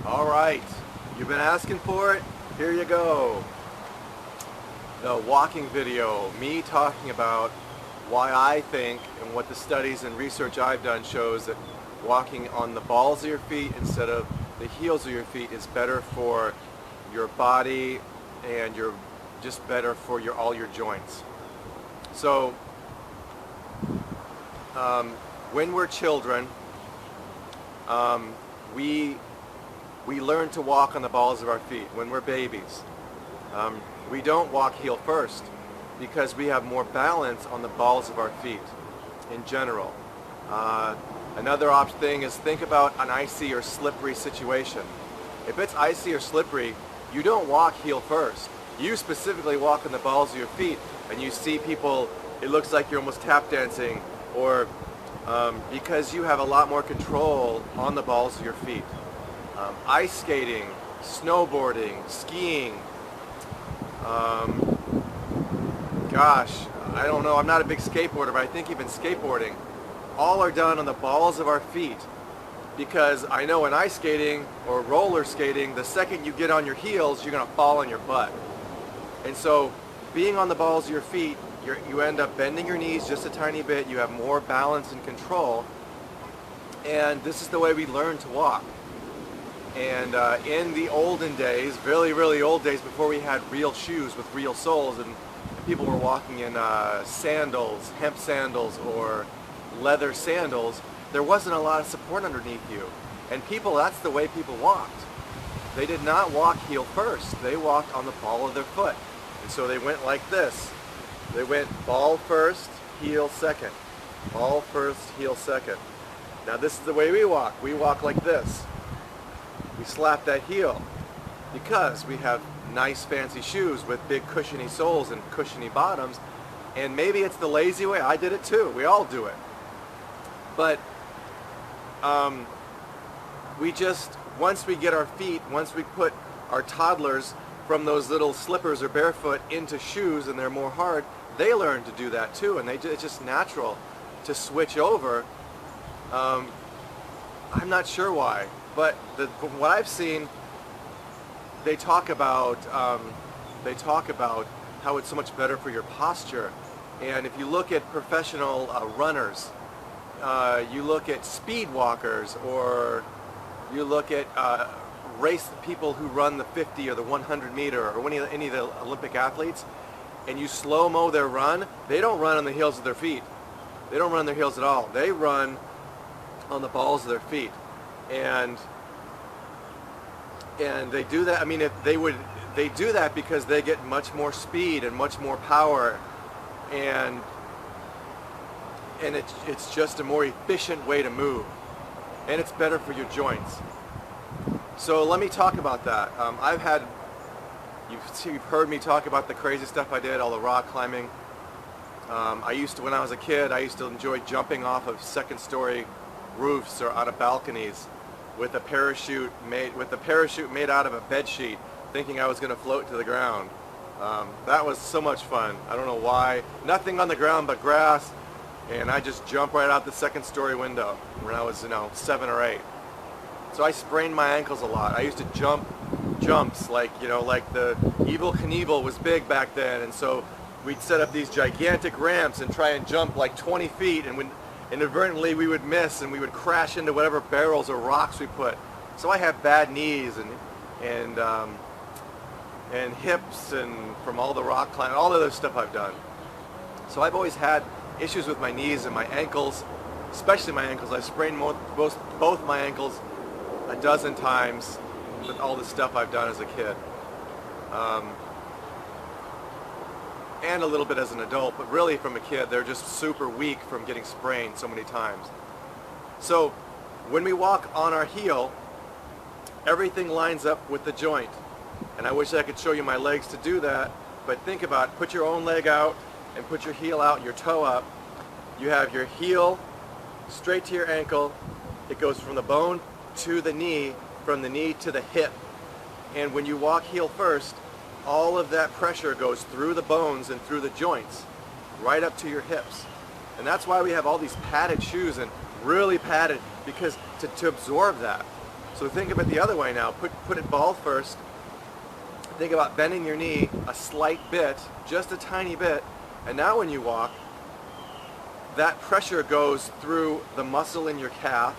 All right, you've been asking for it. Here you go. The walking video, me talking about why I think and what the studies and research I've done shows that walking on the balls of your feet instead of the heels of your feet is better for your body and you're just better for all your joints. So when we're children, we learn to walk on the balls of our feet when we're babies. We don't walk heel first because we have more balance on the balls of our feet in general. Another thing is think about an icy or slippery situation. If it's icy or slippery, you don't walk heel first. You specifically walk on the balls of your feet, and you see people, it looks like you're almost tap dancing, or because you have a lot more control on the balls of your feet. Ice skating, snowboarding, skiing, gosh, I don't know, I'm not a big skateboarder, but I think even skateboarding, all are done on the balls of our feet, because I know in ice skating or roller skating, the second you get on your heels, you're going to fall on your butt. And so being on the balls of your feet, you end up bending your knees just a tiny bit, you have more balance and control, and this is the way we learn to walk. And in the olden days, really, really old days, before we had real shoes with real soles and people were walking in sandals, hemp sandals or leather sandals, there wasn't a lot of support underneath you. And that's the way people walked. They did not walk heel first. They walked on the ball of their foot. And so they went like this. They went ball first, heel second. Ball first, heel second. Now this is the way we walk. We walk like this. We slap that heel because we have nice fancy shoes with big cushiony soles and cushiony bottoms, and maybe it's the lazy way. I did it too. We all do it. But once we get our feet, once we put our toddlers from those little slippers or barefoot into shoes and they're more hard, they learn to do that too, and it's just natural to switch over. I'm not sure why. But from what I've seen, they talk about how it's so much better for your posture. And if you look at professional runners, you look at speed walkers, or you look at race people who run the 50 or the 100 meter, or any of the Olympic athletes, and you slow-mo their run, they don't run on the heels of their feet. They don't run on their heels at all. They run on the balls of their feet. And they do that. I mean, they do that because they get much more speed and much more power, and it's just a more efficient way to move, and it's better for your joints. So let me talk about that. You've heard me talk about the crazy stuff I did, all the rock climbing. When I was a kid, I used to enjoy jumping off of second-story roofs or out of balconies with a parachute made out of a bed sheet, thinking I was going to float to the ground. That was so much fun. I don't know why. Nothing on the ground but grass, and I just jumped right out the second-story window when I was, 7 or 8. So I sprained my ankles a lot. I used to jump jumps like the Evel Knievel was big back then, and so we'd set up these gigantic ramps and try and jump like 20 feet, and inadvertently we would miss and we would crash into whatever barrels or rocks we put. So I have bad knees and hips, and from all the rock climbing, all the other stuff I've done. So I've always had issues with my knees and my ankles, especially my ankles. I sprained both my ankles a dozen times with all the stuff I've done as a kid. And a little bit as an adult, but really from a kid, they're just super weak from getting sprained so many times. So when we walk on our heel, everything lines up with the joint. And I wish I could show you my legs to do that, but think about it. Put your own leg out and put your heel out, your toe up. You have your heel straight to your ankle. It goes from the bone to the knee, from the knee to the hip. And when you walk heel first, all of that pressure goes through the bones and through the joints, right up to your hips. And that's why we have all these padded shoes, and really padded, because to absorb that. So think of it the other way now. Put it ball first. Think about bending your knee a slight bit, just a tiny bit, and now when you walk, that pressure goes through the muscle in your calf,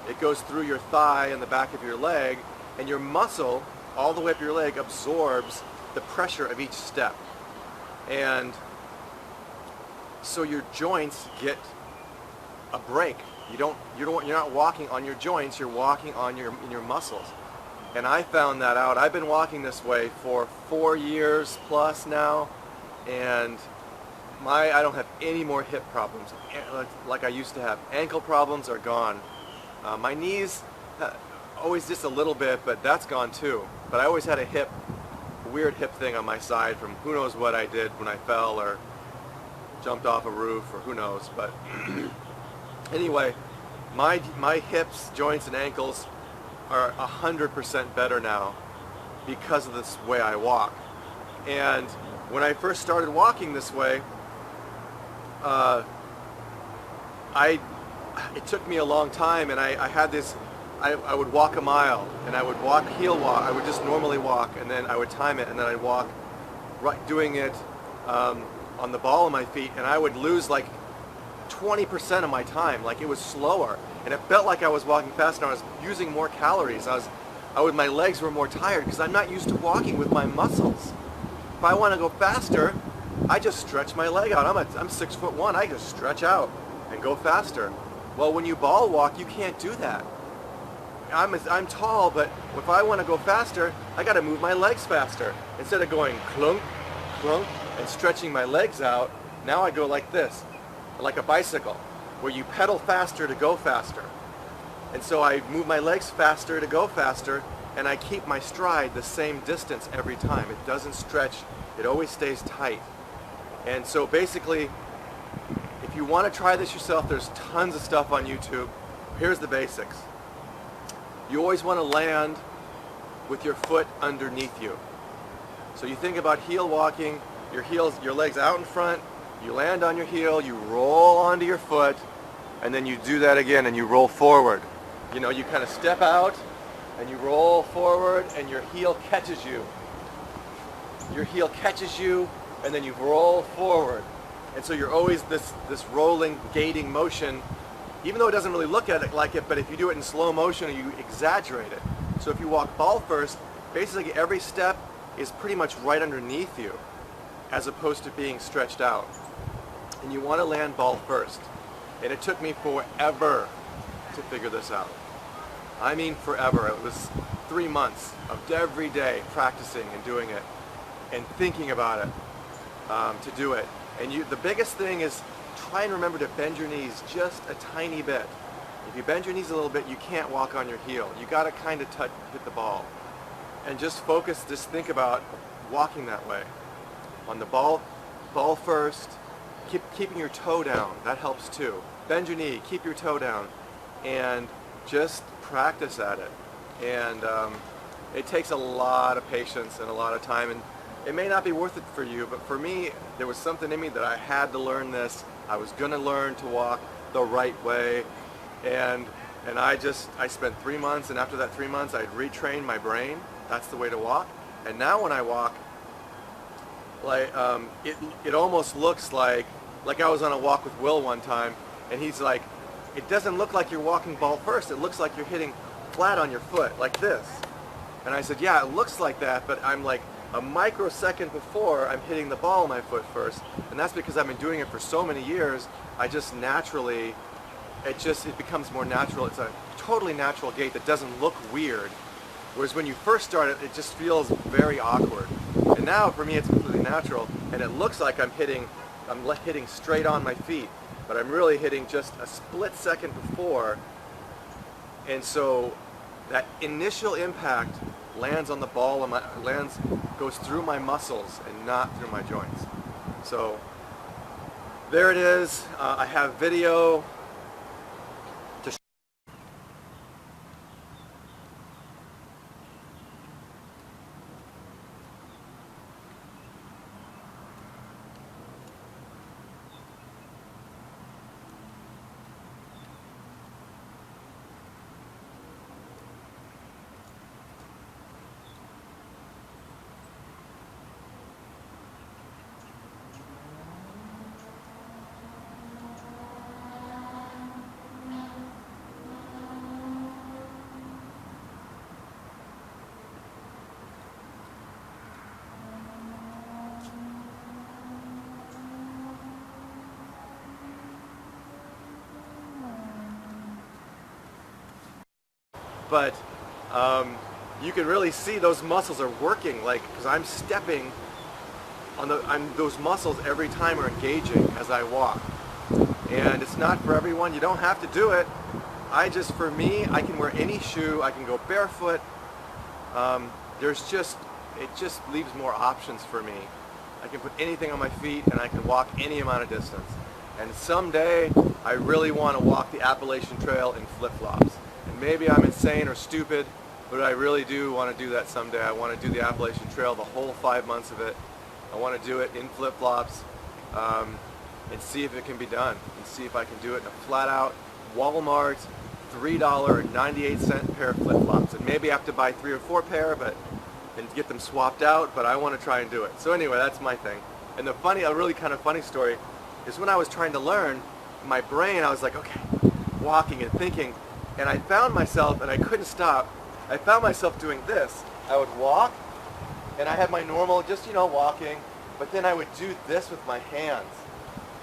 it goes through your thigh and the back of your leg, and your muscle, all the way up your leg, absorbs the pressure of each step. And so your joints get a break. You're not walking on your joints, you're walking on your muscles. And I found that out. I've been walking this way for 4 years plus now, and I don't have any more hip problems like I used to have. Ankle problems are gone. My knees, always just a little bit, but that's gone too. But I always had a weird hip thing on my side from who knows what I did when I fell or jumped off a roof or who knows. But anyway, my hips, joints, and ankles are 100% better now because of this way I walk. And when I first started walking this way, it took me a long time, and I had this, I would walk a mile, and I would walk, heel walk, I would just normally walk, and then I would time it, and then I'd walk, right, doing it on the ball of my feet, and I would lose like 20% of my time. Like, it was slower, and it felt like I was walking faster, and I was using more calories. My legs were more tired because I'm not used to walking with my muscles. If I want to go faster, I just stretch my leg out. I'm 6'1", I just stretch out and go faster. Well, when you ball walk, you can't do that. I'm tall, but if I want to go faster, I got to move my legs faster. Instead of going clunk, clunk, and stretching my legs out, now I go like this, like a bicycle, where you pedal faster to go faster. And so I move my legs faster to go faster, and I keep my stride the same distance every time. It doesn't stretch, it always stays tight. And so basically, if you want to try this yourself, there's tons of stuff on YouTube. Here's the basics. You always want to land with your foot underneath you. So you think about heel walking, your legs out in front, you land on your heel, you roll onto your foot, and then you do that again and you roll forward. You know, you kind of step out and you roll forward and your heel catches you. Your heel catches you and then you roll forward. And so you're always this rolling, gating motion, even though it doesn't really look at it like it, but if you do it in slow motion, you exaggerate it. So if you walk ball first, basically every step is pretty much right underneath you, as opposed to being stretched out. And you want to land ball first. And it took me forever to figure this out. I mean forever. It was 3 months of every day practicing and doing it and thinking about it to do it. And the biggest thing is try and remember to bend your knees just a tiny bit. If you bend your knees a little bit, you can't walk on your heel. You got to kind of hit the ball. And just focus, just think about walking that way. On the ball first, keeping your toe down, that helps too. Bend your knee, keep your toe down, and just practice at it. And it takes a lot of patience and a lot of time, and it may not be worth it for you, but for me, there was something in me that I had to learn this. I was going to learn to walk the right way, and I spent 3 months, and after that 3 months, I'd retrained my brain. That's the way to walk. And now when I walk, like it almost looks like I was on a walk with Will one time, and he's like, it doesn't look like you're walking ball first. It looks like you're hitting flat on your foot, like this. And I said, yeah, it looks like that, but I'm like a microsecond before I'm hitting the ball on my foot first. And that's because I've been doing it for so many years, I just naturally, it becomes more natural. It's a totally natural gait that doesn't look weird. Whereas when you first start it, it just feels very awkward. And now for me it's completely natural, and it looks like I'm hitting straight on my feet, but I'm really hitting just a split second before. And so that initial impact lands on the ball and goes through my muscles and not through my joints. So there it is. I have video to show. but you can really see those muscles are working, like, because I'm stepping on those muscles every time are engaging as I walk. And it's not for everyone. You don't have to do it. For me, I can wear any shoe. I can go barefoot. It just leaves more options for me. I can put anything on my feet and I can walk any amount of distance. And someday, I really want to walk the Appalachian Trail in flip-flops. And maybe I'm insane or stupid, but I really do want to do that someday. I want to do the Appalachian Trail, the whole 5 months of it. I want to do it in flip-flops and see if it can be done, and see if I can do it in a flat-out Walmart $3.98 pair of flip-flops. And maybe I have to buy 3 or 4 pair, and get them swapped out, but I want to try and do it. So anyway, that's my thing. And a really kind of funny story is when I was trying to learn, in my brain I was like, okay, walking and thinking, and I found myself, and I couldn't stop, I found myself doing this. I would walk, and I had my normal, just, walking, but then I would do this with my hands.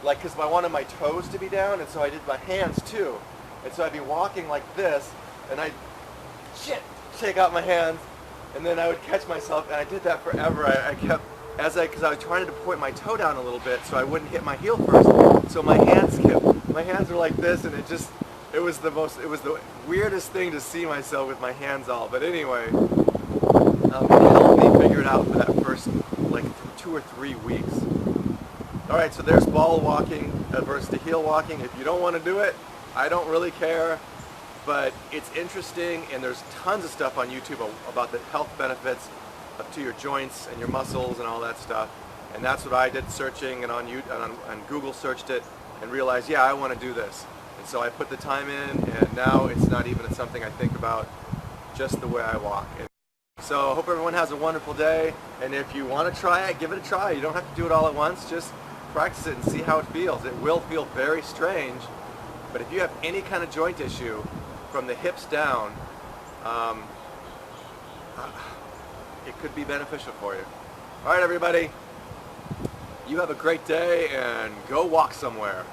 Like, because I wanted my toes to be down, and so I did my hands too. And so I'd be walking like this, and I'd take out my hands, and then I would catch myself, and I did that forever. Because I was trying to point my toe down a little bit so I wouldn't hit my heel first. So my hands were like this, and it was the weirdest thing to see myself with my hands all. But anyway, it helped me figure it out for that first, 2 or 3 weeks. All right, so there's ball walking versus the heel walking. If you don't want to do it, I don't really care. But it's interesting, and there's tons of stuff on YouTube about the health benefits to your joints and your muscles and all that stuff. And that's what I did, searching, and on Google searched it and realized, yeah, I want to do this. And so I put the time in, and now it's not even something I think about, just the way I walk. And so I hope everyone has a wonderful day, and if you want to try it, give it a try. You don't have to do it all at once, just practice it and see how it feels. It will feel very strange, but if you have any kind of joint issue, from the hips down, it could be beneficial for you. All right, everybody, you have a great day, and go walk somewhere.